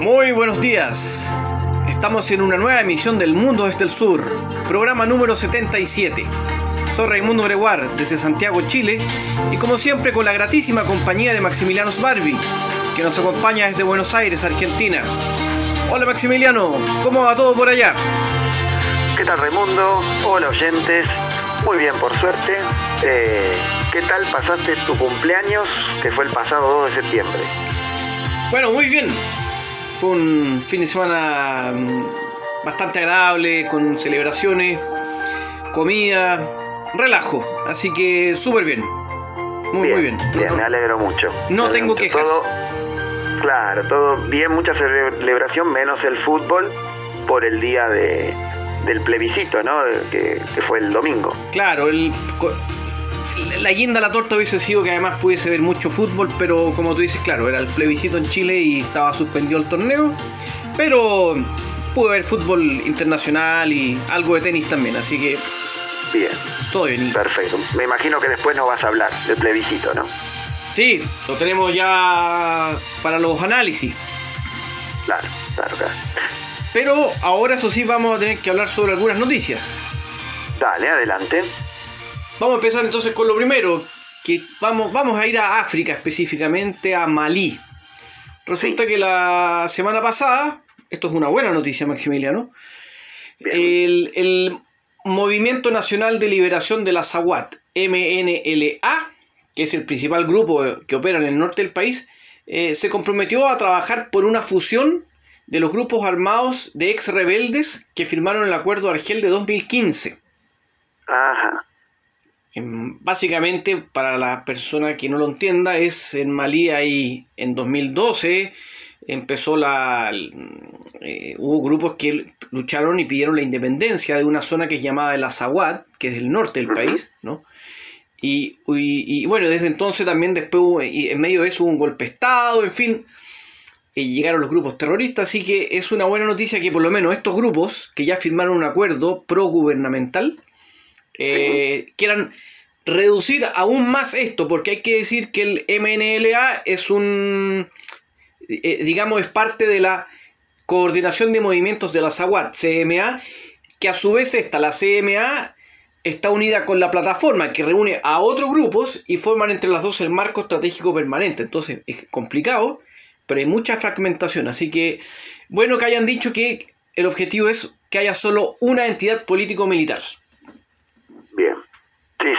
Muy buenos días. Estamos en una nueva emisión del Mundo desde el Sur, programa número 77. Soy Raimundo Breguar, desde Santiago, Chile, y como siempre con la gratísima compañía de Maximiliano Sbarbi, que nos acompaña desde Buenos Aires, Argentina. Hola Maximiliano, ¿cómo va todo por allá? ¿Qué tal, Raimundo? Hola, oyentes. Muy bien, por suerte. ¿Qué tal pasaste tu cumpleaños, que fue el pasado 2 de septiembre? Bueno, muy bien. Fue un fin de semana bastante agradable, con celebraciones, comida, relajo. Así que súper bien. Muy bien. Bien, me alegro mucho. No tengo quejas. Todo bien, mucha celebración, menos el fútbol por el día del plebiscito, ¿no? Que fue el domingo. Claro, la guinda a la torta hubiese sido que además pudiese ver mucho fútbol, pero como tú dices, claro, era el plebiscito en Chile y estaba suspendido el torneo, pero pude ver fútbol internacional y algo de tenis también, así que bien, todo bien. Perfecto, me imagino que después nos vas a hablar del plebiscito, ¿no? Sí, lo tenemos ya para los análisis. Claro. Pero ahora eso sí vamos a tener que hablar sobre algunas noticias. Dale, adelante. Vamos a empezar entonces con lo primero, que vamos a ir a África, específicamente a Malí. Resulta que la semana pasada, esto es una buena noticia, Maximiliano, el Movimiento Nacional de Liberación de la Azawad, MNLA, que es el principal grupo que opera en el norte del país, se comprometió a trabajar por una fusión de los grupos armados de ex rebeldes que firmaron el Acuerdo de Argel de 2015. Ajá. Básicamente, para la persona que no lo entienda, es en Malí ahí en 2012 empezó hubo grupos que lucharon y pidieron la independencia de una zona que es llamada el Azawad, que es el norte del país, ¿no? Y bueno, desde entonces también después en medio de eso hubo un golpe de Estado, en fin, llegaron los grupos terroristas, así que es una buena noticia que por lo menos estos grupos que ya firmaron un acuerdo pro-gubernamental quieran reducir aún más esto, porque hay que decir que el MNLA es es parte de la Coordinación de Movimientos de la Azawad, CMA, que a su vez la CMA está unida con la plataforma que reúne a otros grupos y forman entre las dos el marco estratégico permanente. Entonces es complicado, pero hay mucha fragmentación, así que bueno que hayan dicho que el objetivo es que haya solo una entidad político-militar. Bien,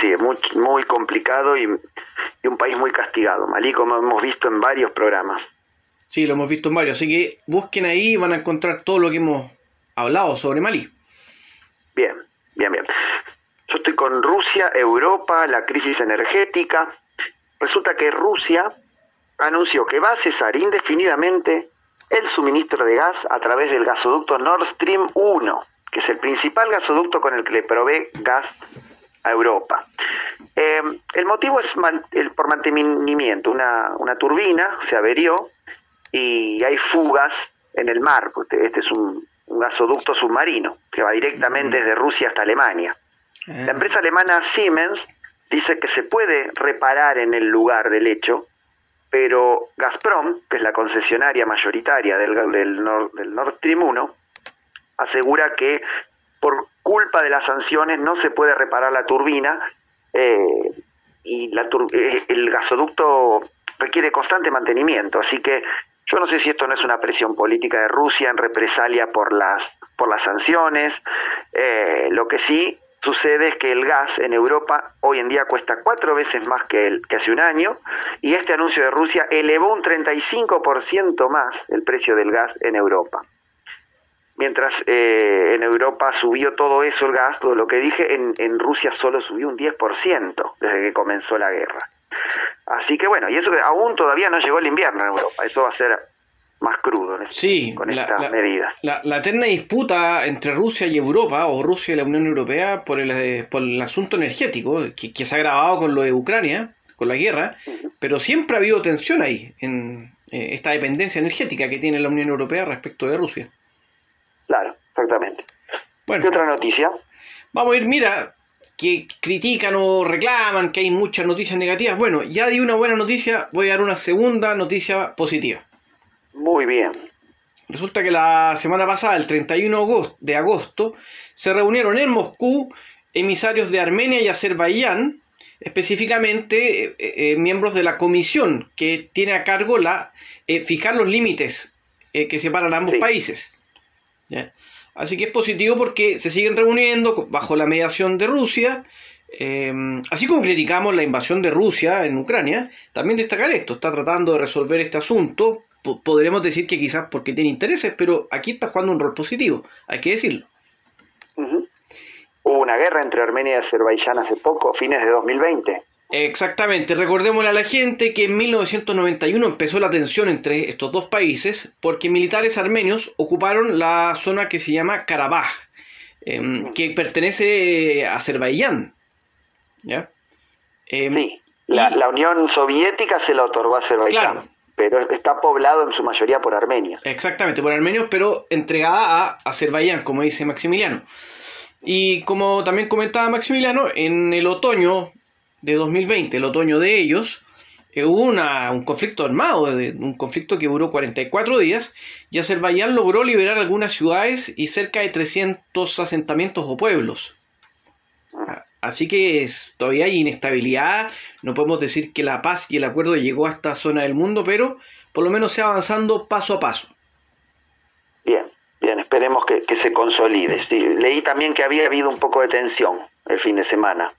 sí, es muy complicado y un país muy castigado, Malí, como hemos visto en varios programas. Sí, lo hemos visto en varios, así que busquen ahí y van a encontrar todo lo que hemos hablado sobre Malí. Bien. Yo estoy con Rusia, Europa, la crisis energética. Resulta que Rusia anunció que va a cesar indefinidamente el suministro de gas a través del gasoducto Nord Stream 1, que es el principal gasoducto con el que le provee gas a Europa. El motivo es por mantenimiento. Una turbina se averió y hay fugas en el mar. Este es un gasoducto submarino que va directamente desde Rusia hasta Alemania. La empresa alemana Siemens dice que se puede reparar en el lugar del hecho, pero Gazprom, que es la concesionaria mayoritaria del Nord Stream 1, asegura que por culpa de las sanciones no se puede reparar la turbina y el gasoducto requiere constante mantenimiento, así que yo no sé si esto no es una presión política de Rusia en represalia por las sanciones. Lo que sí sucede es que el gas en Europa hoy en día cuesta 4 veces más que hace un año, y este anuncio de Rusia elevó un 35% más el precio del gas en Europa. Mientras en Europa subió todo eso, el gas, todo lo que dije, en Rusia solo subió un 10% desde que comenzó la guerra. Así que bueno, y eso que aún todavía no llegó el invierno en Europa, eso va a ser más crudo con estas medidas. La eterna disputa entre Rusia y Europa, o Rusia y la Unión Europea, por el asunto energético, que se ha agravado con lo de Ucrania, con la guerra, pero siempre ha habido tensión ahí, en esta dependencia energética que tiene la Unión Europea respecto de Rusia. Claro, exactamente. Bueno, ¿qué otra noticia? Vamos a ir, mira, que critican o reclaman que hay muchas noticias negativas. Bueno, ya di una buena noticia, voy a dar una segunda noticia positiva. Muy bien. Resulta que la semana pasada, el 31 de agosto, se reunieron en Moscú emisarios de Armenia y Azerbaiyán, específicamente miembros de la comisión que tiene a cargo fijar los límites que separan a ambos países. ¿Ya? Así que es positivo porque se siguen reuniendo bajo la mediación de Rusia. Así como criticamos la invasión de Rusia en Ucrania, también destacar esto: está tratando de resolver este asunto. Podremos decir que quizás porque tiene intereses, pero aquí está jugando un rol positivo, hay que decirlo. Hubo una guerra entre Armenia y Azerbaiyán hace poco, fines de 2020. Exactamente, recordémosle a la gente que en 1991 empezó la tensión entre estos dos países porque militares armenios ocuparon la zona que se llama Karabaj, que pertenece a Azerbaiyán. ¿Ya? Sí, la Unión Soviética se la otorgó a Azerbaiyán. Claro. Pero está poblado en su mayoría por armenios. Exactamente, por armenios, pero entregada a Azerbaiyán, como dice Maximiliano. Y como también comentaba Maximiliano, en el otoño de 2020, el otoño de ellos, hubo un conflicto armado, un conflicto que duró 44 días, y Azerbaiyán logró liberar algunas ciudades y cerca de 300 asentamientos o pueblos. Así que todavía hay inestabilidad, no podemos decir que la paz y el acuerdo llegó a esta zona del mundo, pero por lo menos se va avanzando paso a paso. Bien, esperemos que se consolide. Sí, leí también que había habido un poco de tensión el fin de semana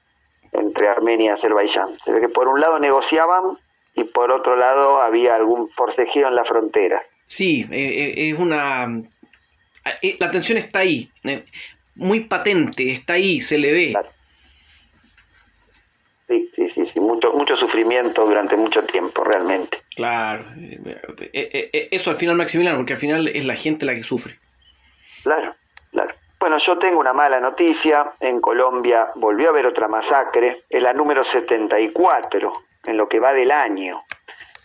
entre Armenia y Azerbaiyán. Se ve que por un lado negociaban y por otro lado había algún forcejeo en la frontera. Sí, la tensión está ahí, muy patente, está ahí, se le ve. Claro. Sí, mucho sufrimiento durante mucho tiempo, realmente. Claro, eso al final, Maximiliano, porque al final es la gente la que sufre. Claro. Bueno, yo tengo una mala noticia. En Colombia volvió a haber otra masacre, es la número 74 en lo que va del año.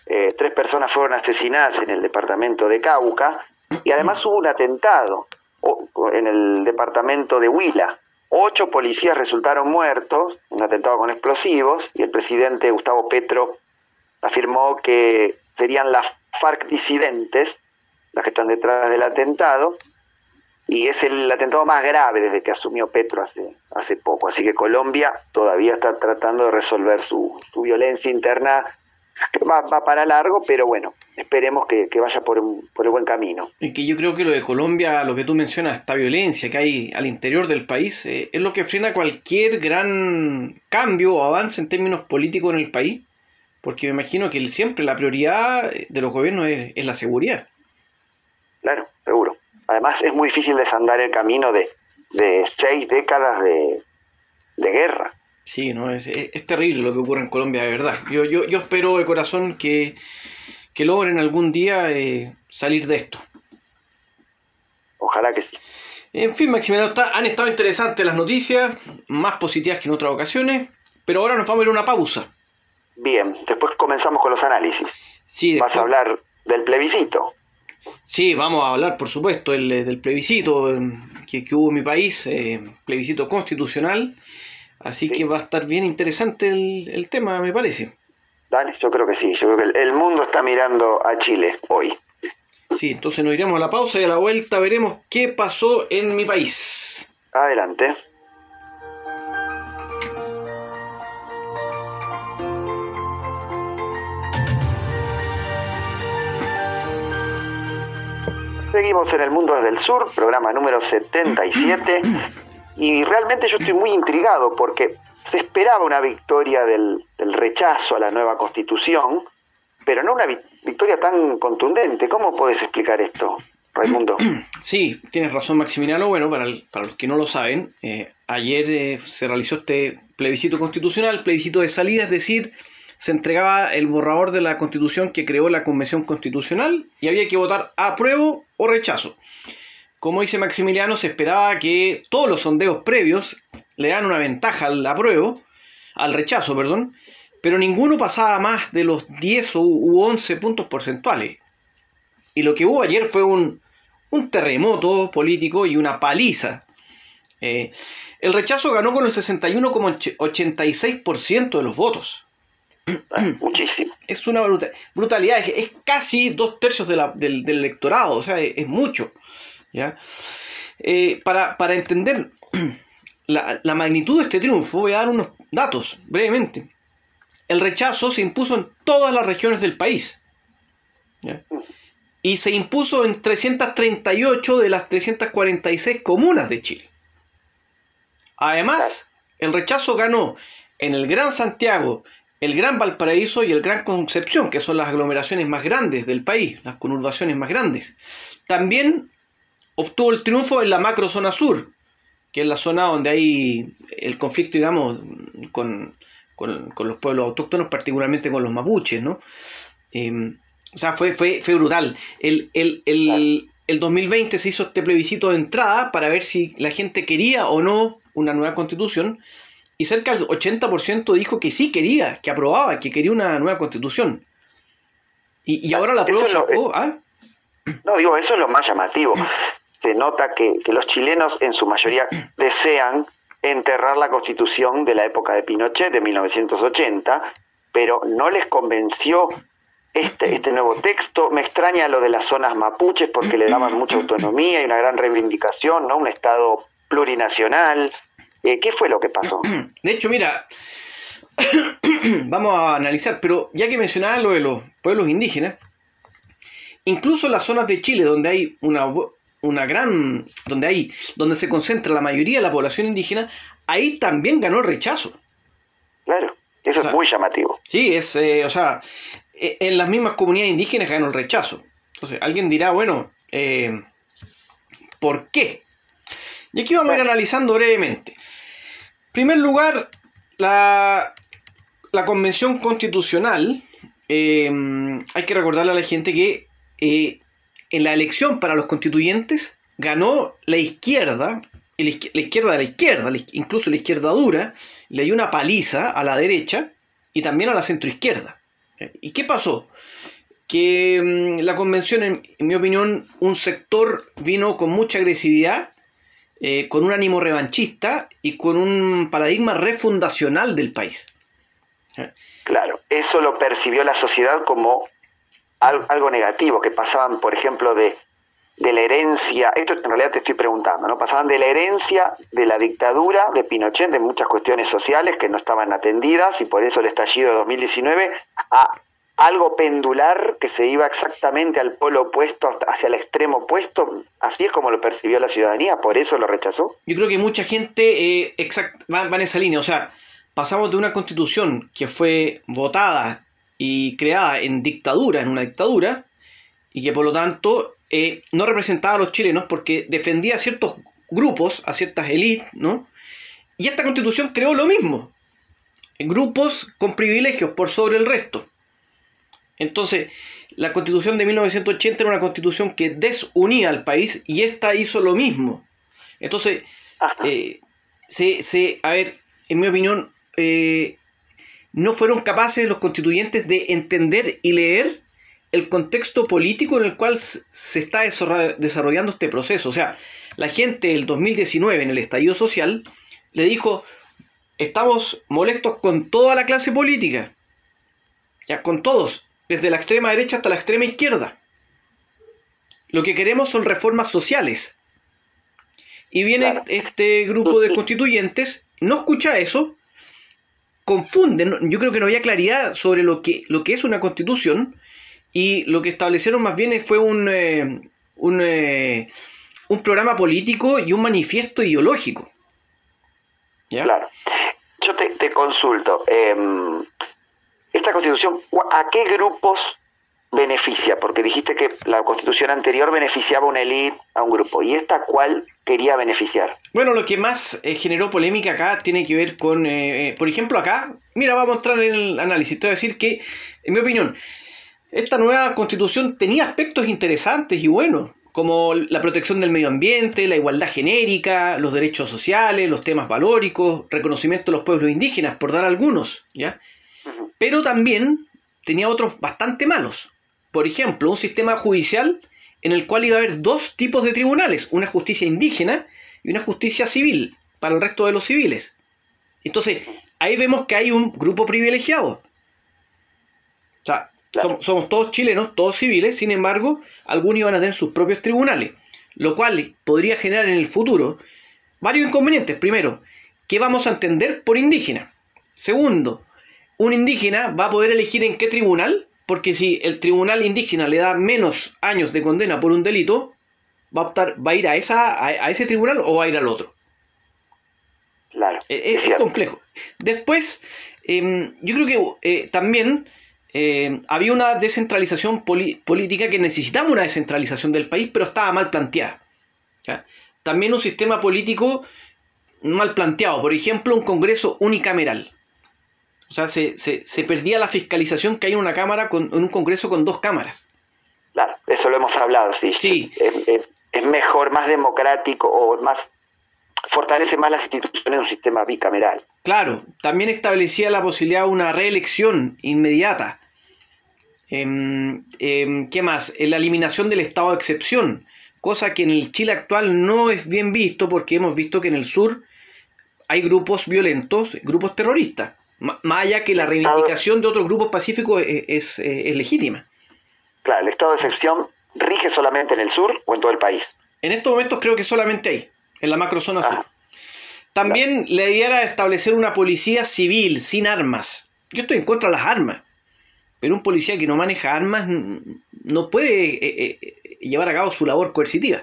3 personas fueron asesinadas en el departamento de Cauca y además hubo un atentado en el departamento de Huila. 8 policías resultaron muertos, un atentado con explosivos, y el presidente Gustavo Petro afirmó que serían las FARC disidentes las que están detrás del atentado, y es el atentado más grave desde que asumió Petro hace poco. Así que Colombia todavía está tratando de resolver su violencia interna, que va para largo, pero bueno, esperemos que vaya por el buen camino. Y que yo creo que lo de Colombia, lo que tú mencionas, esta violencia que hay al interior del país, es lo que frena cualquier gran cambio o avance en términos políticos en el país, porque me imagino que siempre la prioridad de los gobiernos es la seguridad. Claro, seguro. Además es muy difícil desandar el camino de 6 décadas de guerra. Sí, no, es terrible lo que ocurre en Colombia, de verdad. Yo espero de corazón que logren algún día salir de esto. Ojalá que sí. En fin, Maximiliano, han estado interesantes las noticias, más positivas que en otras ocasiones, pero ahora nos vamos a ir a una pausa. Bien, después comenzamos con los análisis. Sí, ¿Vas a hablar del plebiscito? Sí, vamos a hablar, por supuesto, del plebiscito que hubo en mi país, plebiscito constitucional. Así sí, que va a estar bien interesante el tema, me parece. Dale, yo creo que sí. Yo creo que el mundo está mirando a Chile hoy. Sí, entonces nos iremos a la pausa y a la vuelta veremos qué pasó en mi país. Adelante. Seguimos en El Mundo desde el Sur, programa número 77. Y realmente yo estoy muy intrigado porque se esperaba una victoria del rechazo a la nueva Constitución, pero no una victoria tan contundente. ¿Cómo puedes explicar esto, Raimundo? Sí, tienes razón, Maximiliano. Bueno, para los que no lo saben, ayer se realizó este plebiscito constitucional, plebiscito de salida, es decir, se entregaba el borrador de la Constitución que creó la Convención Constitucional y había que votar apruebo o rechazo. Como dice Maximiliano, se esperaba que todos los sondeos previos le dan una ventaja al rechazo, pero ninguno pasaba más de los 10 u 11 puntos porcentuales. Y lo que hubo ayer fue un terremoto político y una paliza. El rechazo ganó con el 61,86% de los votos. Muchísimo. Es una brutalidad, es casi 2/3 del electorado, o sea, es mucho. ¿Ya? Para entender la magnitud de este triunfo, voy a dar unos datos brevemente. El rechazo se impuso en todas las regiones del país, ¿ya? Y se impuso en 338 de las 346 comunas de Chile. Además, el rechazo ganó en el Gran Santiago, el Gran Valparaíso y el Gran Concepción, que son las aglomeraciones más grandes del país, las conurbaciones más grandes. También obtuvo el triunfo en la macrozona sur, que es la zona donde hay el conflicto, digamos, con los pueblos autóctonos, particularmente con los mapuches, ¿no? O sea, fue brutal. El 2020 se hizo este plebiscito de entrada para ver si la gente quería o no una nueva constitución, y cerca del 80% dijo que sí quería, que aprobaba, que quería una nueva constitución. Y ahora la prueba sacó... No, digo, eso es lo más llamativo. Se nota que los chilenos en su mayoría desean enterrar la constitución de la época de Pinochet, de 1980, pero no les convenció este nuevo texto. Me extraña lo de las zonas mapuches porque le daban mucha autonomía y una gran reivindicación, ¿no? Un estado plurinacional. ¿Qué fue lo que pasó? De hecho, mira, vamos a analizar, pero ya que mencionaba lo de los pueblos indígenas, incluso en las zonas de Chile donde hay donde se concentra la mayoría de la población indígena, ahí también ganó el rechazo. Claro, eso es muy llamativo. Sí, en las mismas comunidades indígenas ganó el rechazo. Entonces, alguien dirá, bueno, ¿por qué? Y aquí vamos a ir analizando brevemente. En primer lugar, la Convención Constitucional, hay que recordarle a la gente que en la elección para los constituyentes ganó la izquierda, la izquierda de la izquierda, incluso la izquierda dura, le dio una paliza a la derecha y también a la centroizquierda. ¿Y qué pasó? Que la convención, en mi opinión, un sector vino con mucha agresividad, con un ánimo revanchista y con un paradigma refundacional del país. Claro, eso lo percibió la sociedad como algo negativo, que pasaban, por ejemplo, de la herencia, esto en realidad te estoy preguntando, ¿no? Pasaban de la herencia de la dictadura de Pinochet, de muchas cuestiones sociales que no estaban atendidas, y por eso el estallido de 2019, a algo pendular que se iba exactamente al polo opuesto, hacia el extremo opuesto. Así es como lo percibió la ciudadanía, por eso lo rechazó. Yo creo que mucha gente va en esa línea, o sea, pasamos de una constitución que fue votada y creada en una dictadura, y que por lo tanto no representaba a los chilenos porque defendía a ciertos grupos, a ciertas élites, ¿no? Y esta constitución creó lo mismo, grupos con privilegios por sobre el resto. Entonces, la constitución de 1980 era una constitución que desunía al país, y esta hizo lo mismo. Entonces, a ver, en mi opinión, no fueron capaces los constituyentes de entender y leer el contexto político en el cual se está desarrollando este proceso. O sea, la gente del 2019, en el estallido social, le dijo: estamos molestos con toda la clase política, ya, con todos, desde la extrema derecha hasta la extrema izquierda. Lo que queremos son reformas sociales. Y viene este grupo de constituyentes, no escucha eso, confunden. Yo creo que no había claridad sobre lo que es una constitución, y lo que establecieron más bien fue un programa político y un manifiesto ideológico. ¿Ya? Claro. Yo te consulto. Esta constitución, ¿a qué grupos beneficia? Porque dijiste que la constitución anterior beneficiaba a una élite, a un grupo. ¿Y esta cuál quería beneficiar? Bueno, lo que más generó polémica acá tiene que ver con, por ejemplo, acá, mira, vamos a entrar en el análisis. Te voy a decir que, en mi opinión, esta nueva constitución tenía aspectos interesantes y buenos, como la protección del medio ambiente, la igualdad genérica, los derechos sociales, los temas valóricos, reconocimiento de los pueblos indígenas, por dar algunos, ¿ya? Pero también tenía otros bastante malos. Por ejemplo, un sistema judicial en el cual iba a haber dos tipos de tribunales, una justicia indígena y una justicia civil para el resto de los civiles. Entonces, ahí vemos que hay un grupo privilegiado. sea, Claro. somos todos chilenos, todos civiles, sin embargo, algunos iban a tener sus propios tribunales, lo cual podría generar en el futuro varios inconvenientes. Primero, ¿qué vamos a entender por indígena? Segundo, un indígena va a poder elegir en qué tribunal, porque si el tribunal indígena le da menos años de condena por un delito, va a ir a ese tribunal o va a ir al otro. Claro. Es cierto. complejo. Después, yo creo que también había una descentralización política, que necesitamos una descentralización del país, pero estaba mal planteada. ¿Ya? También un sistema político mal planteado. Por ejemplo, un Congreso unicameral. O sea, se perdía la fiscalización que hay en una cámara, en un Congreso con dos cámaras. Claro, eso lo hemos hablado, sí. Sí. Es mejor, más democrático, o más fortalece más las instituciones de un sistema bicameral. Claro, también establecía la posibilidad de una reelección inmediata. ¿Qué más? La eliminación del estado de excepción, cosa que en el Chile actual no es bien visto, porque hemos visto que en el sur hay grupos violentos, grupos terroristas, más allá que la reivindicación de otros grupos pacíficos es legítima. Claro, el estado de excepción rige solamente en el sur o en todo el país. En estos momentos creo que solamente hay, en la macrozona sur. También la idea era establecer una policía civil, sin armas. Yo estoy en contra de las armas, pero un policía que no maneja armas no puede llevar a cabo su labor coercitiva.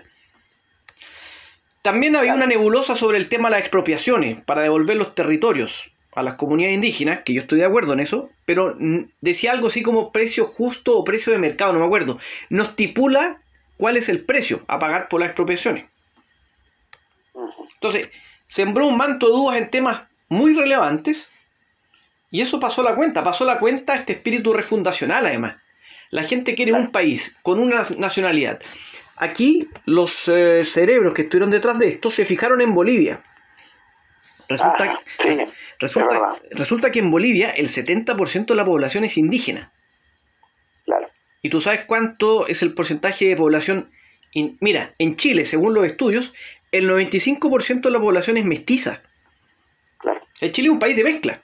También había una nebulosa sobre el tema de las expropiaciones para devolver los territorios a las comunidades indígenas, que yo estoy de acuerdo en eso, pero decía algo así como precio justo o precio de mercado, no me acuerdo. No estipula cuál es el precio a pagar por las expropiaciones. Entonces, sembró un manto de dudas en temas muy relevantes, y eso pasó la cuenta este espíritu refundacional además. La gente quiere un país con una nacionalidad. Aquí los cerebros que estuvieron detrás de esto se fijaron en Bolivia. Resulta que en Bolivia el 70% de la población es indígena. Claro. ¿Y tú sabes cuánto es el porcentaje de población? Mira, en Chile, según los estudios, el 95% de la población es mestiza. Claro. El Chile es un país de mezcla.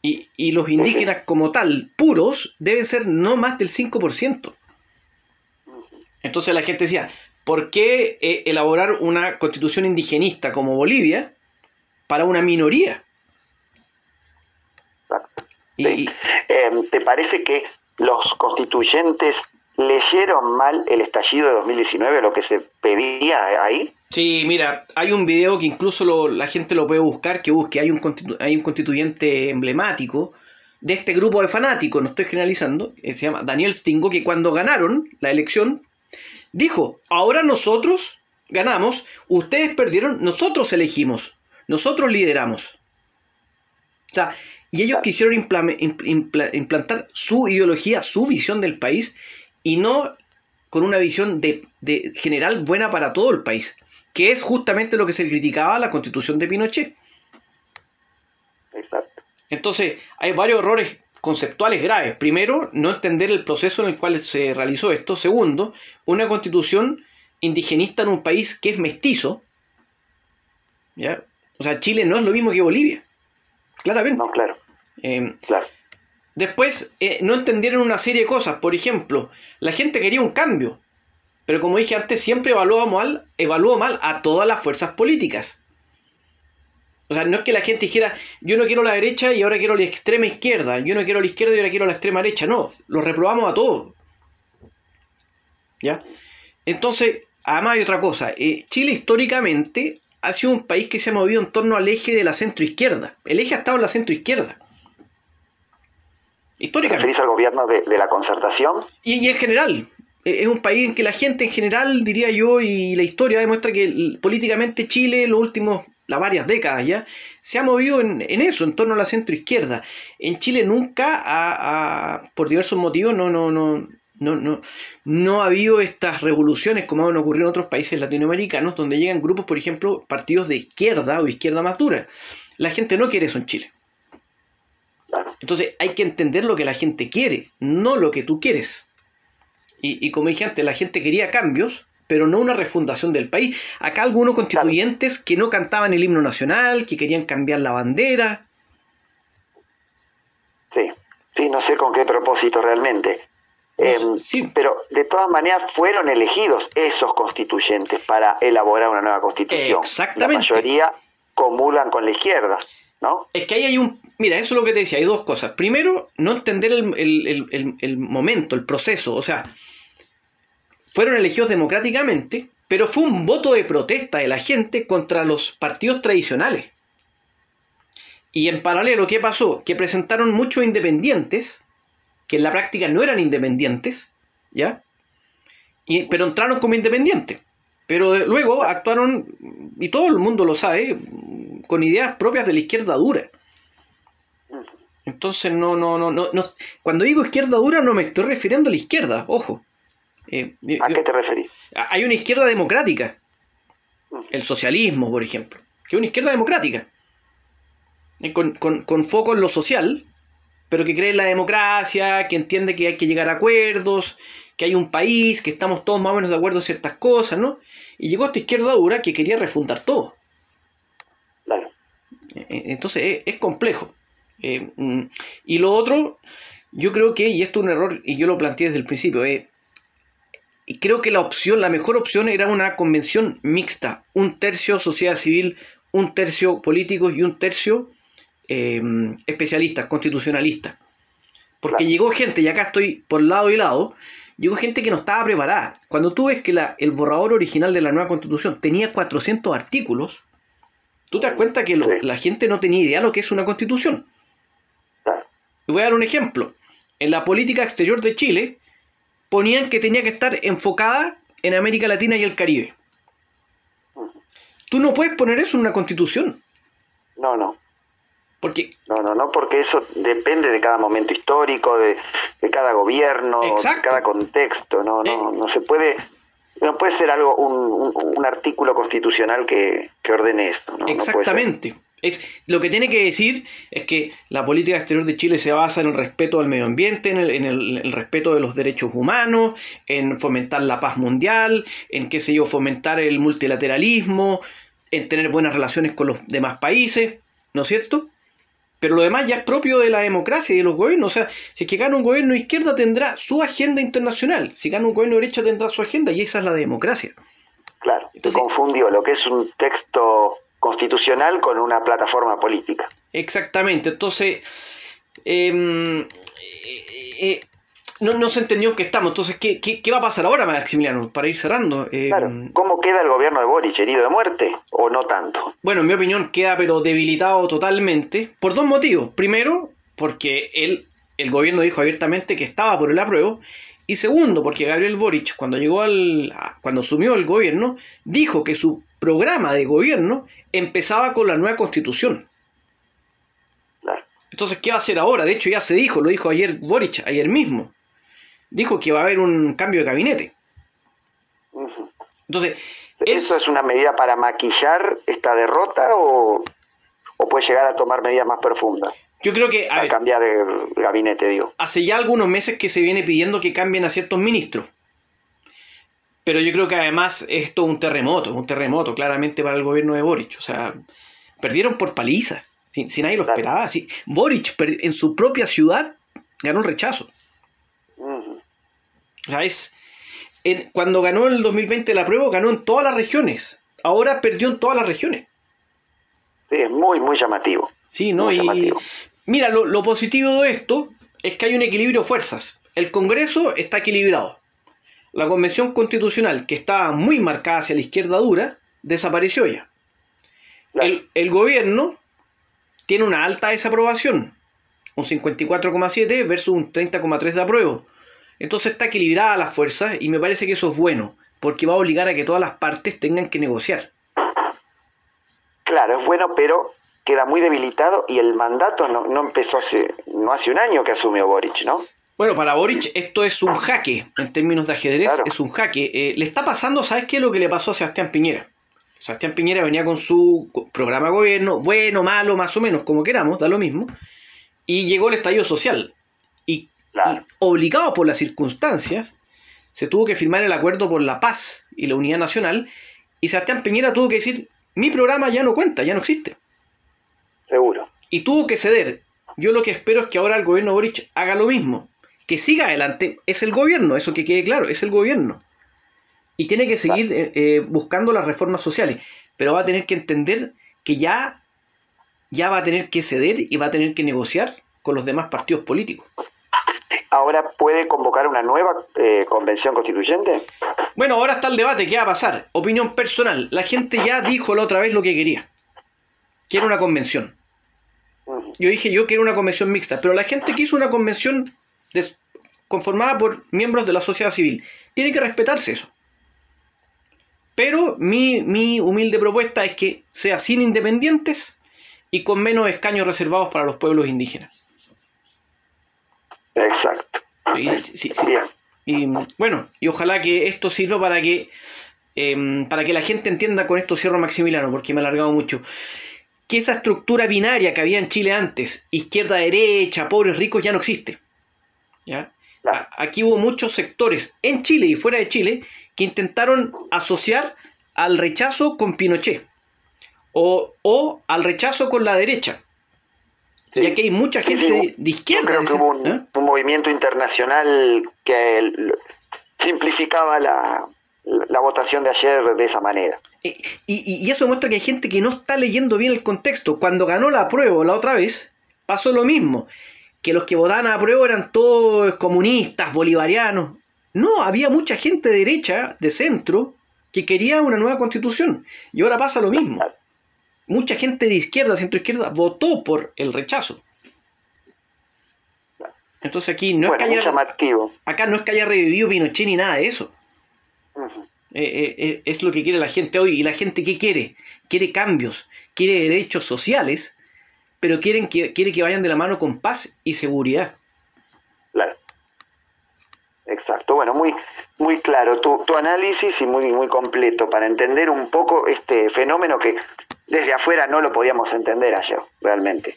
Y los indígenas como tal, puros, deben ser no más del 5%. Entonces la gente decía, ¿por qué elaborar una constitución indigenista como Bolivia para una minoría? Sí. ¿Te parece que los constituyentes leyeron mal el estallido de 2019, lo que se pedía ahí? Sí, mira, hay un video que incluso la gente lo puede buscar, hay un constituyente emblemático de este grupo de fanáticos, no estoy generalizando, se llama Daniel Stingo, que cuando ganaron la elección dijo, ahora nosotros ganamos, ustedes perdieron, nosotros elegimos, nosotros lideramos. O sea, y ellos quisieron implantar su ideología, su visión del país, y no con una visión de general buena para todo el país, que es justamente lo que se criticaba a la constitución de Pinochet. Exacto. Entonces, hay varios errores conceptuales graves. Primero, no entender el proceso en el cual se realizó esto. Segundo, una constitución indigenista en un país que es mestizo. ¿Ya? O sea, Chile no es lo mismo que Bolivia. Claramente. No, claro. Claro. Después, no entendieron una serie de cosas. Por ejemplo, la gente quería un cambio. Pero como dije antes, siempre evaluó mal a todas las fuerzas políticas. O sea, no es que la gente dijera, yo no quiero la derecha y ahora quiero la extrema izquierda. Yo no quiero la izquierda y ahora quiero la extrema derecha. No, los reprobamos a todos. ¿Ya? Entonces, además hay otra cosa. Chile históricamente ha sido un país que se ha movido en torno al eje de la centroizquierda. El eje ha estado en la centroizquierda. Históricamente. ¿Te referís al gobierno de la concertación? Y en general. Es un país en que la gente en general, diría yo, y la historia demuestra que políticamente Chile, las varias décadas ya, se ha movido en eso, en torno a la centroizquierda. En Chile nunca, por diversos motivos, no ha habido estas revoluciones como han ocurrido en otros países latinoamericanos, donde llegan grupos, por ejemplo, partidos de izquierda o izquierda más dura. La gente no quiere eso en Chile. Entonces hay que entender lo que la gente quiere, no lo que tú quieres. Y como dije antes, la gente quería cambios, pero no una refundación del país. Acá algunos constituyentes que no cantaban el himno nacional, que querían cambiar la bandera. Sí. Sí, no sé con qué propósito realmente. Sí, Pero de todas maneras fueron elegidos esos constituyentes para elaborar una nueva constitución. exactamente. La mayoría comulgan con la izquierda, ¿no? Es que ahí hay mira, eso es lo que te decía, hay dos cosas. Primero, no entender el momento, el proceso. O sea, fueron elegidos democráticamente, pero fue un voto de protesta de la gente contra los partidos tradicionales. Y en paralelo, ¿qué pasó? Que presentaron muchos independientes, que en la práctica no eran independientes, ¿ya? Pero entraron como independientes. Pero luego actuaron, y todo el mundo lo sabe, con ideas propias de la izquierda dura. Entonces, no. Cuando digo izquierda dura, no me estoy refiriendo a la izquierda, ojo. ¿A qué te referís? Hay una izquierda democrática. El socialismo, por ejemplo. Que es una izquierda democrática. Con foco en lo social, pero que cree en la democracia, que entiende que hay que llegar a acuerdos, que hay un país, que estamos todos más o menos de acuerdo en ciertas cosas, ¿no? Y llegó esta izquierda dura que quería refundar todo. Claro. Entonces es complejo. Y lo otro, yo creo que, y esto es un error, y yo lo planteé desde el principio, y creo que la mejor opción era una convención mixta, un tercio sociedad civil, un tercio políticos y un tercio especialistas, constitucionalistas. Porque Claro. llegó gente, y acá estoy por lado y lado, llegó gente que no estaba preparada. Cuando tú ves que el borrador original de la nueva constitución tenía 400 artículos, tú te das cuenta que la gente no tenía idea de lo que es una constitución. Claro. Y voy a dar un ejemplo. En la política exterior de Chile ponían que tenía que estar enfocada en América Latina y el Caribe. Tú no puedes poner eso en una constitución. No. Porque No, porque eso depende de cada momento histórico, de cada gobierno, Exacto. de cada contexto. No se puede, no puede ser algo un artículo constitucional que ordene esto. No, exactamente. Lo que tiene que decir es que la política exterior de Chile se basa en el respeto al medio ambiente, en el respeto de los derechos humanos, en fomentar la paz mundial, en fomentar el multilateralismo, en tener buenas relaciones con los demás países, ¿no es cierto? Pero lo demás ya es propio de la democracia y de los gobiernos. O sea, si es que gana un gobierno de izquierda tendrá su agenda internacional, si gana un gobierno de derecha tendrá su agenda, y esa es la democracia. Claro, entonces, se confundió lo que es un texto constitucional con una plataforma política. Exactamente, entonces no se entendió en qué estamos. Entonces, ¿qué va a pasar ahora, Maximiliano? Para ir cerrando. Claro. ¿Cómo queda el gobierno de Boric? ¿Herido de muerte o no tanto? Bueno, en mi opinión queda pero debilitado totalmente por dos motivos. Primero, porque el gobierno dijo abiertamente que estaba por el apruebo. Y segundo, porque Gabriel Boric, cuando asumió el gobierno, dijo que su programa de gobierno empezaba con la nueva constitución. Claro. Entonces, ¿qué va a hacer ahora? De hecho, ya se dijo, lo dijo ayer Boric, ayer mismo. Dijo que va a haber un cambio de gabinete. Entonces, ¿eso es una medida para maquillar esta derrota o puede llegar a tomar medidas más profundas? Yo creo que... A cambiar de gabinete, digo. Hace ya algunos meses que se viene pidiendo que cambien a ciertos ministros. Pero yo creo que además esto es un terremoto claramente para el gobierno de Boric. O sea, perdieron por paliza. Si nadie lo esperaba. Sí. Boric en su propia ciudad ganó el rechazo. O sea, cuando ganó el 2020 la prueba, ganó en todas las regiones. Ahora perdió en todas las regiones. Sí, es muy, muy llamativo. Sí, ¿no? Llamativo. Mira, lo positivo de esto es que hay un equilibrio de fuerzas. El Congreso está equilibrado. La Convención Constitucional, que estaba muy marcada hacia la izquierda dura, desapareció ya. Claro. El gobierno tiene una alta desaprobación, un 54,7 versus un 30,3 de apruebo. Entonces está equilibrada las fuerzas y me parece que eso es bueno, porque va a obligar a que todas las partes tengan que negociar. Claro, es bueno, pero queda muy debilitado y el mandato no empezó no hace un año que asumió Boric, ¿no? Bueno, para Boric esto es un jaque, en términos de ajedrez, claro. Es un jaque. Le está pasando, ¿sabes qué es lo que le pasó a Sebastián Piñera? Sebastián Piñera venía con su programa de gobierno, bueno, malo, más o menos, como queramos, da lo mismo, y llegó el estallido social. Y obligado por las circunstancias, se tuvo que firmar el acuerdo por la paz y la unidad nacional, y Sebastián Piñera tuvo que decir, mi programa ya no cuenta, ya no existe. Seguro. Y tuvo que ceder yo lo que espero es que ahora el gobierno Boric haga lo mismo, que siga adelante. Es el gobierno, eso que quede claro, es el gobierno. Y tiene que seguir buscando las reformas sociales, pero va a tener que entender que ya va a tener que ceder y va a tener que negociar con los demás partidos políticos. ¿Ahora puede convocar una nueva convención constituyente? Bueno, ahora está el debate, ¿qué va a pasar? Opinión personal, la gente ya dijo la otra vez lo que quería. Quiere una convención. Yo dije yo quiero una convención mixta, pero la gente quiso una convención conformada por miembros de la sociedad civil. Tiene que respetarse eso. Pero mi humilde propuesta es que sea sin independientes y con menos escaños reservados para los pueblos indígenas. Exacto. Sí. Y bueno, y ojalá que esto sirva para que la gente entienda, con esto cierro, Maximiliano, porque me he alargado mucho, que esa estructura binaria que había en Chile antes, izquierda-derecha, pobres, ricos, ya no existe. ¿Ya? Aquí hubo muchos sectores en Chile y fuera de Chile que intentaron asociar al rechazo con Pinochet o al rechazo con la derecha. Sí. Y aquí hay mucha gente de izquierda. Yo creo que hubo un movimiento internacional que simplificaba la votación de ayer de esa manera. Y eso muestra que hay gente que no está leyendo bien el contexto. Cuando ganó la apruebo la otra vez, pasó lo mismo. Que los que votaban a apruebo eran todos comunistas, bolivarianos. No, había mucha gente de derecha, de centro, que quería una nueva constitución. Y ahora pasa lo mismo. Mucha gente de izquierda, centro-izquierda, votó por el rechazo. Entonces aquí no es que haya revivido Pinochet ni nada de eso. Uh-huh. Es lo que quiere la gente hoy. ¿Y la gente qué quiere? Quiere cambios, quiere derechos sociales, pero quiere que vayan de la mano con paz y seguridad. Claro. Exacto. Bueno, muy claro tu análisis y muy completo para entender un poco este fenómeno que desde afuera no lo podíamos entender ayer, realmente.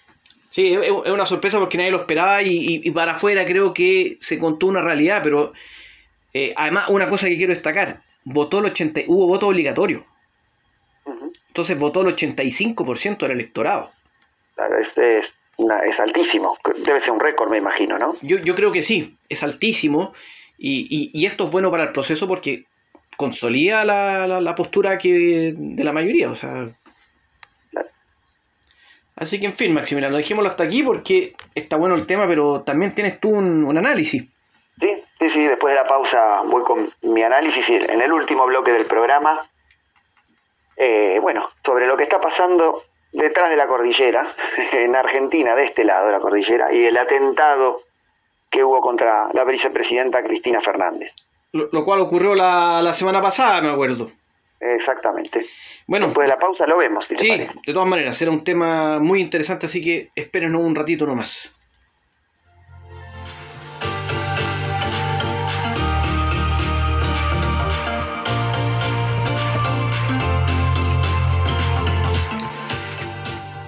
Sí, es una sorpresa porque nadie lo esperaba y para afuera creo que se contó una realidad, pero además una cosa que quiero destacar, hubo voto obligatorio. Uh-huh. Entonces votó el 85% del electorado. Claro, es altísimo, debe ser un récord, me imagino, ¿no? Yo creo que sí, es altísimo y esto es bueno para el proceso porque consolida la postura de la mayoría, o sea... Así que en fin, Maximiliano, dejémoslo hasta aquí porque está bueno el tema, pero también tienes tú un análisis. Sí, después de la pausa voy con mi análisis en el último bloque del programa. Sobre lo que está pasando detrás de la cordillera, en Argentina, de este lado de la cordillera, y el atentado que hubo contra la vicepresidenta Cristina Fernández. Lo cual ocurrió la semana pasada, me acuerdo. Exactamente. Bueno, después de la pausa lo vemos. Sí, de todas maneras, será un tema muy interesante, así que espérenos un ratito nomás.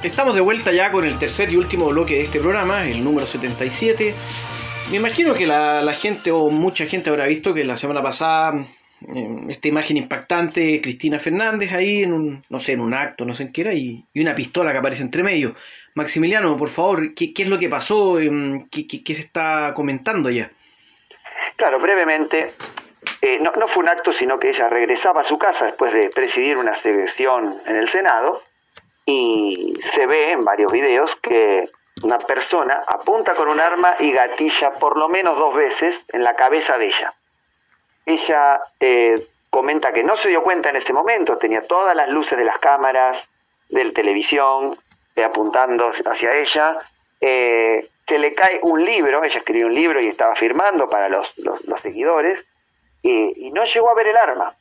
Estamos de vuelta ya con el tercer y último bloque de este programa, el número 77. Me imagino que la gente o mucha gente habrá visto que la semana pasada... esta imagen impactante de Cristina Fernández ahí en un acto, no sé en qué era, y una pistola que aparece entre medio. Maximiliano, por favor, ¿qué es lo que pasó? ¿Qué se está comentando ya? Claro, brevemente, no fue un acto, sino que ella regresaba a su casa después de presidir una sesión en el Senado, y se ve en varios videos que una persona apunta con un arma y gatilla por lo menos 2 veces en la cabeza de ella. Ella comenta que no se dio cuenta en ese momento, tenía todas las luces de las cámaras, de televisión, apuntando hacia ella. Se le cae un libro, ella escribió un libro y estaba firmando para los seguidores, y no llegó a ver el arma.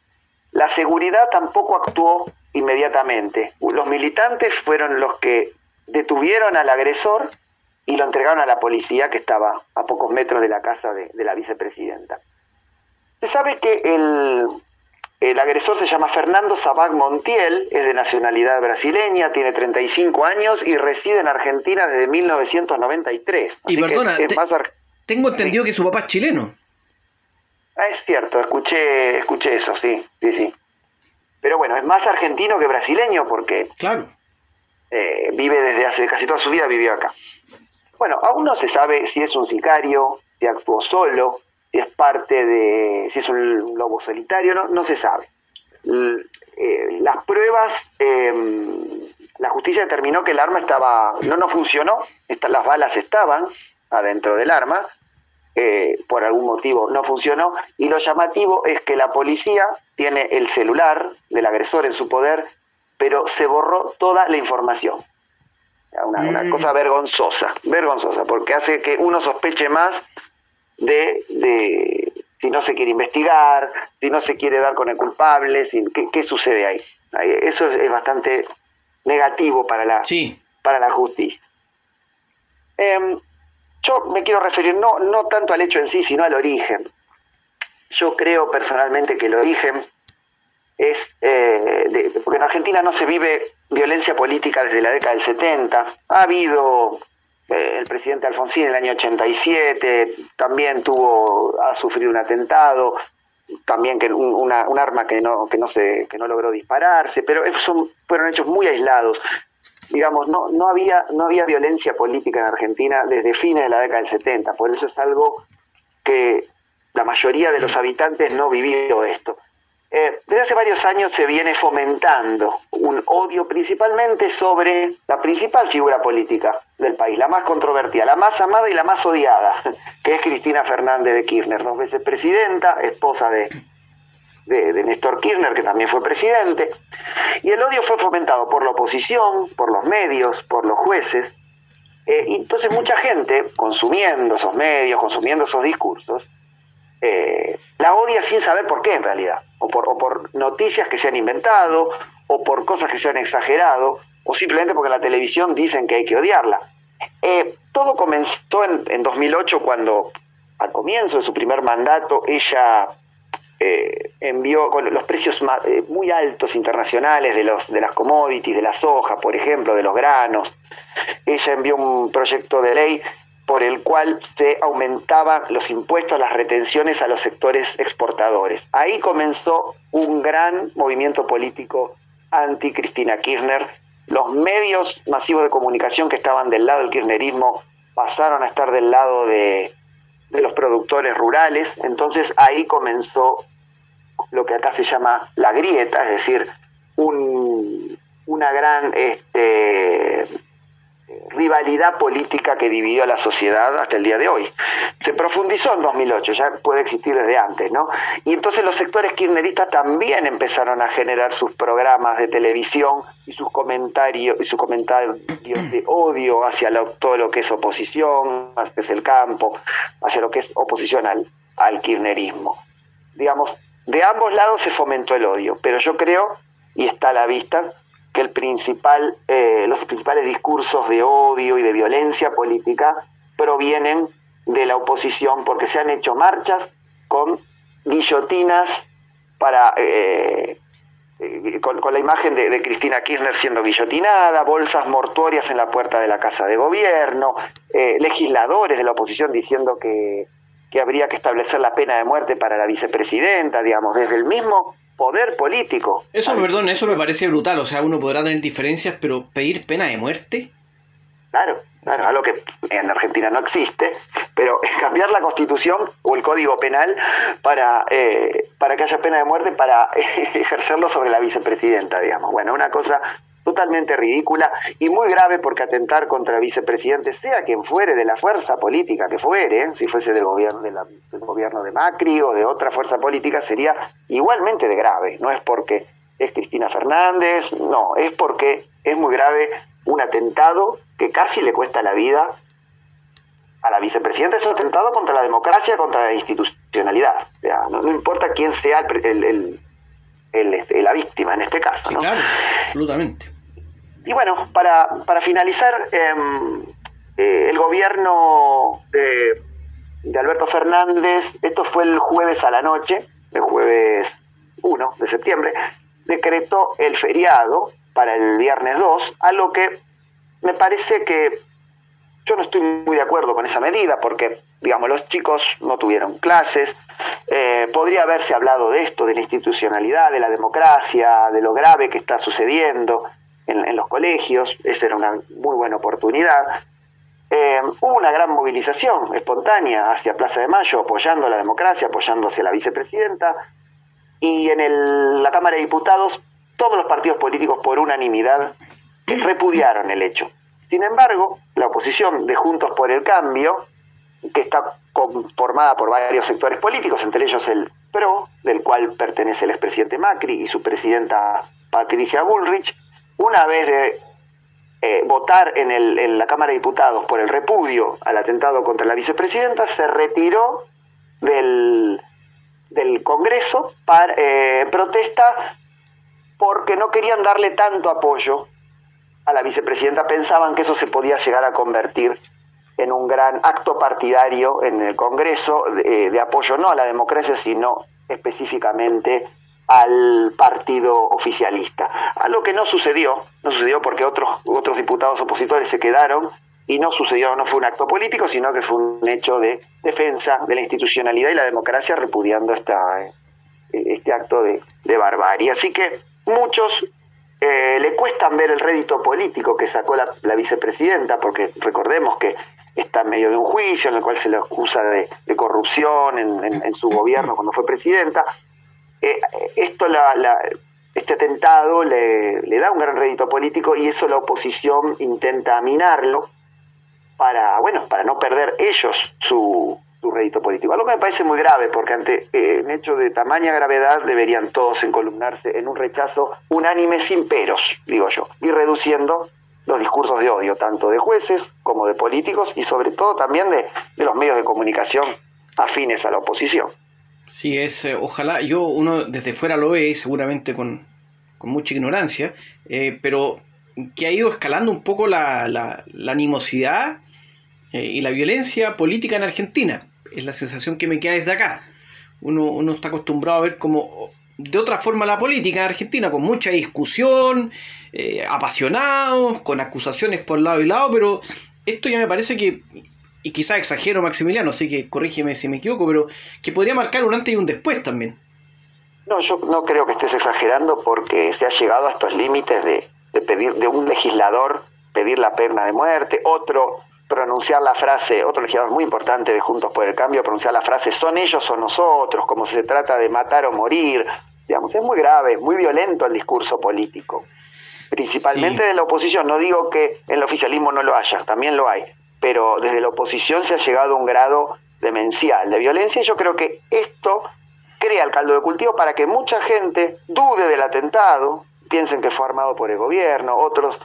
La seguridad tampoco actuó inmediatamente. Los militantes fueron los que detuvieron al agresor y lo entregaron a la policía, que estaba a pocos metros de la casa de la vicepresidenta. Se sabe que el agresor se llama Fernando Sabac Montiel, es de nacionalidad brasileña, tiene 35 años y reside en Argentina desde 1993. Y perdona, tengo entendido que su papá es chileno. Es cierto, escuché eso, sí. Pero bueno, es más argentino que brasileño porque claro. Vive desde hace casi toda su vida, vivió acá. Bueno, aún no se sabe si es un sicario, si actuó solo, si es parte de, si es un lobo solitario, no se sabe. Las pruebas, la justicia determinó que el arma no funcionó, las balas estaban adentro del arma, por algún motivo no funcionó, y lo llamativo es que la policía tiene el celular del agresor en su poder, pero se borró toda la información. Una cosa vergonzosa, porque hace que uno sospeche más de si no se quiere investigar, si no se quiere dar con el culpable, ¿qué sucede ahí? Eso es bastante negativo para la justicia. Yo me quiero referir no tanto al hecho en sí, sino al origen. Yo creo personalmente que el origen es, porque en Argentina no se vive violencia política desde la década del 70, ha habido... el presidente Alfonsín en el año 87 también ha sufrido un atentado, también que un arma que no logró dispararse, pero fueron hechos muy aislados. Digamos, no había violencia política en Argentina desde fines de la década del 70, por eso es algo que la mayoría de los habitantes no vivió esto. Desde hace varios años se viene fomentando un odio principalmente sobre la principal figura política del país, la más controvertida, la más amada y la más odiada, que es Cristina Fernández de Kirchner, 2 veces presidenta, esposa de Néstor Kirchner, que también fue presidente, y el odio fue fomentado por la oposición, por los medios, por los jueces, y entonces mucha gente, consumiendo esos medios, consumiendo esos discursos, la odia sin saber por qué en realidad, o por noticias que se han inventado, o por cosas que se han exagerado, o simplemente porque en la televisión dicen que hay que odiarla. Todo comenzó en 2008 cuando, al comienzo de su primer mandato, ella envió con los precios muy altos internacionales de las commodities, de la soja, por ejemplo, de los granos. Ella envió un proyecto de ley por el cual se aumentaban los impuestos, las retenciones a los sectores exportadores. Ahí comenzó un gran movimiento político anti-Cristina Kirchner. Los medios masivos de comunicación que estaban del lado del kirchnerismo pasaron a estar del lado de los productores rurales. Entonces ahí comenzó lo que acá se llama la grieta, es decir, una gran rivalidad política que dividió a la sociedad hasta el día de hoy. Se profundizó en 2008, ya puede existir desde antes, ¿no? Y entonces los sectores kirchneristas también empezaron a generar sus programas de televisión y sus comentarios de odio hacia todo lo que es oposición, hacia el campo, hacia lo que es oposición al kirchnerismo. Digamos, de ambos lados se fomentó el odio, pero yo creo, y está a la vista, que los principales discursos de odio y de violencia política provienen de la oposición, porque se han hecho marchas con guillotinas con la imagen de Cristina Kirchner siendo guillotinada, bolsas mortuorias en la puerta de la Casa de Gobierno, legisladores de la oposición diciendo que habría que establecer la pena de muerte para la vicepresidenta, digamos, desde el mismo poder político. Eso me parece brutal. O sea, uno podrá tener diferencias, pero pedir pena de muerte. Claro, algo que en Argentina no existe, pero cambiar la Constitución o el Código Penal para que haya pena de muerte para ejercerlo sobre la vicepresidenta, digamos. Bueno, una cosa totalmente ridícula y muy grave, porque atentar contra el vicepresidente, sea quien fuere, de la fuerza política que fuere, si fuese del gobierno de Macri o de otra fuerza política, sería igualmente de grave. No es porque es Cristina Fernández, no, es porque es muy grave un atentado que casi le cuesta la vida a la vicepresidenta. Es un atentado contra la democracia, contra la institucionalidad. O sea, no importa quién sea la víctima en este caso, ¿no? Sí, claro, absolutamente. Y bueno, para finalizar, el gobierno de Alberto Fernández, esto fue el jueves a la noche, el jueves 1 de septiembre, decretó el feriado para el viernes 2, algo que me parece que yo no estoy muy de acuerdo con esa medida, porque, digamos, los chicos no tuvieron clases, podría haberse hablado de esto, de la institucionalidad, de la democracia, de lo grave que está sucediendo en los colegios. Esa era una muy buena oportunidad. hubo una gran movilización espontánea hacia Plaza de Mayo, apoyando a la democracia, apoyándose a la vicepresidenta, y en la Cámara de Diputados todos los partidos políticos por unanimidad repudiaron el hecho. Sin embargo, la oposición de Juntos por el Cambio, que está conformada por varios sectores políticos, entre ellos el PRO, del cual pertenece el expresidente Macri y su presidenta Patricia Bullrich, una vez de votar en la Cámara de Diputados por el repudio al atentado contra la vicepresidenta, se retiró del Congreso para protesta porque no querían darle tanto apoyo a la vicepresidenta. Pensaban que eso se podía llegar a convertir en un gran acto partidario en el Congreso de apoyo no a la democracia, sino específicamente al partido oficialista. Algo que no sucedió porque otros diputados opositores se quedaron, y no sucedió, no fue un acto político, sino que fue un hecho de defensa de la institucionalidad y la democracia, repudiando este acto de barbarie. Así que muchos le cuestan ver el rédito político que sacó la vicepresidenta, porque recordemos que está en medio de un juicio en el cual se le acusa de corrupción en su gobierno cuando fue presidenta. Este atentado le da un gran rédito político, y eso la oposición intenta minarlo para no perder ellos su rédito político. Algo que me parece muy grave, porque ante un hecho de tamaña gravedad deberían todos encolumnarse en un rechazo unánime sin peros, digo yo, y reduciendo los discursos de odio, tanto de jueces como de políticos, y sobre todo también de los medios de comunicación afines a la oposición. Sí, ojalá, uno desde fuera lo ve, seguramente con mucha ignorancia, pero que ha ido escalando un poco la animosidad y la violencia política en Argentina. Es la sensación que me queda desde acá. Uno está acostumbrado a ver como de otra forma la política en Argentina, con mucha discusión, apasionados, con acusaciones por lado y lado, pero esto ya me parece que, y quizás exagero, Maximiliano, así que corrígeme si me equivoco, pero que podría marcar un antes y un después también. No, yo no creo que estés exagerando, porque se ha llegado a estos límites de pedir, de un legislador pedir la pena de muerte, otro legislador muy importante de Juntos por el Cambio pronunciar la frase "son ellos o nosotros", como si se trata de matar o morir. Digamos, es muy grave, es muy violento el discurso político, principalmente de la oposición. No digo que en el oficialismo no lo haya, también lo hay, pero desde la oposición se ha llegado a un grado demencial de violencia, y yo creo que esto crea el caldo de cultivo para que mucha gente dude del atentado, piensen que fue armado por el gobierno, otros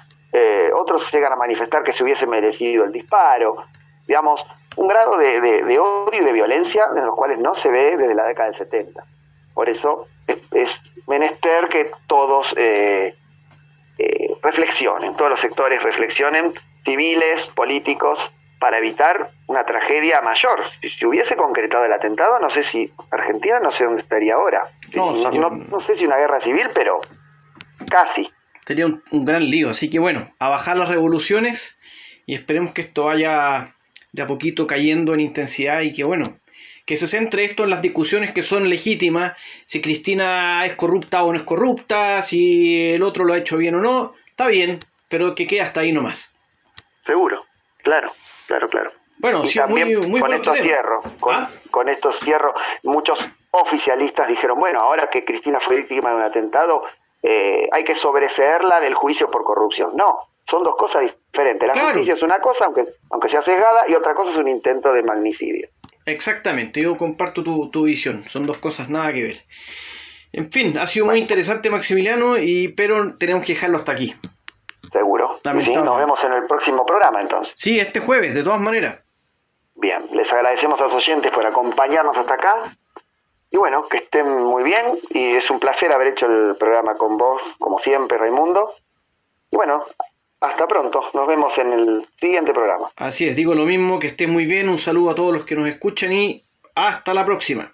llegan a manifestar que se hubiese merecido el disparo. Digamos, un grado de odio y de violencia en los cuales no se ve desde la década del 70. Por eso es menester que todos reflexionen, todos los sectores reflexionen, civiles, políticos, para evitar una tragedia mayor. Si se hubiese concretado el atentado, no sé si Argentina, no sé dónde estaría ahora. No sé si una guerra civil, pero casi. Sería un gran lío, así que bueno, a bajar las revoluciones, y esperemos que esto vaya de a poquito cayendo en intensidad, y que bueno, que se centre esto en las discusiones que son legítimas, si Cristina es corrupta o no es corrupta, si el otro lo ha hecho bien o no, está bien, pero que quede hasta ahí nomás. Seguro, claro. Bueno, y sí, también muy con esto cierro, con esto cierro, muchos oficialistas dijeron, bueno, ahora que Cristina fue víctima de un atentado, hay que sobreseerla del juicio por corrupción. No, son dos cosas diferentes. La justicia es una cosa, aunque sea sesgada, y otra cosa es un intento de magnicidio. Exactamente, yo comparto tu visión, son dos cosas nada que ver. En fin, ha sido muy interesante, Maximiliano, pero tenemos que dejarlo hasta aquí. Seguro. Sí, nos vemos en el próximo programa entonces. Sí, este jueves, de todas maneras. Bien, les agradecemos a los oyentes por acompañarnos hasta acá. Y bueno, que estén muy bien, y es un placer haber hecho el programa con vos, como siempre, Raimundo. Y bueno, hasta pronto, nos vemos en el siguiente programa. Así es, digo lo mismo, que estén muy bien, un saludo a todos los que nos escuchan y hasta la próxima.